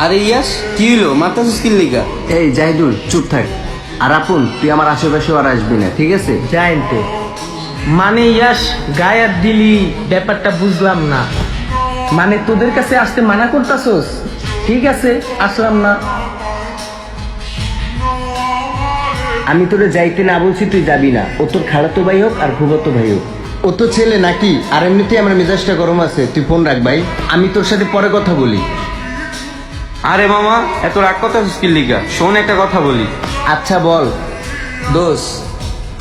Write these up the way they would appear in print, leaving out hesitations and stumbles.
আরে ইয়াস কি হইলো মাথা সুস্কিল লিগা? এই জাহিদুল চুপ থাক। আর আপন তুই আমার আশেপাশে আর আসবি না, ঠিক আছে? জানতে মানে ইয়াস গায়ার দিলি ব্যাপারটা বুঝলাম না। মানে তোদের কাছে আসতে মানা করতাছস? ঠিক আছে আসলাম না। আমি তোরে যাইতে না বলছি, তুই যাবি না। ও তোর খালাতো ভাই হোক আর ফুফাতো ভাই হোক, ও তো ছেলে নাকি? আর এমনিতেই আমার মেজাজটা গরম আছে, তুই ফোন রাখ ভাই, আমি তোর সাথে পরে কথা বলি। আরে মামা এত রাগ কথা সুস্কিল লিগা? শোন একটা কথা বলি। আচ্ছা বল। দোষ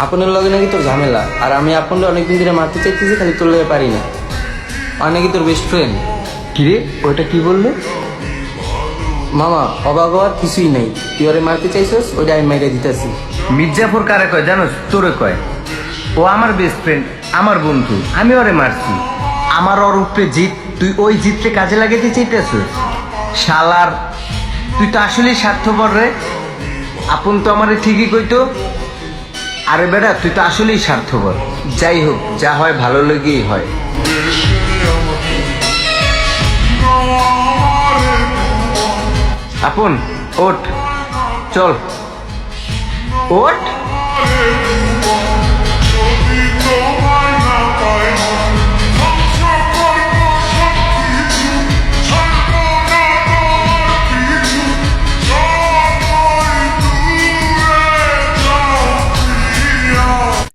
আপনার লগে নাকি তোর ঝামেলা, আর আমি আপনার অনেকদিন ধরে মারতে চাইতেছি, খালি তোর লগে পারি না। আর নাকি তোর বেস্ট ফ্রেন্ড। কিরে ওটা কি বললো? মামা অবাক হওয়ার কিছুই নাই, তুই ওরে মারতে চাইছস, ওইটা আমি মাইরে দিতেছি। মির্জাফর কারে কয় জানোস? তোরে কয়। ও আমার বেস্ট ফ্রেন্ড, আমার বন্ধু, আমি ওরে মারছি। আমার ওর উপরে জিত, তুই ওই জিতকে কাজে লাগাইতে চাইতেছিস? শালার তুই তো আসলেই স্বার্থপর রে। আপন তো আমারে ঠিকই কইতো। আরে বেটা তুই তো আসলেই স্বার্থপর। যাই হোক, যা হয় ভালো লেগেই হয়। আপন ওঠ, চল ওঠ।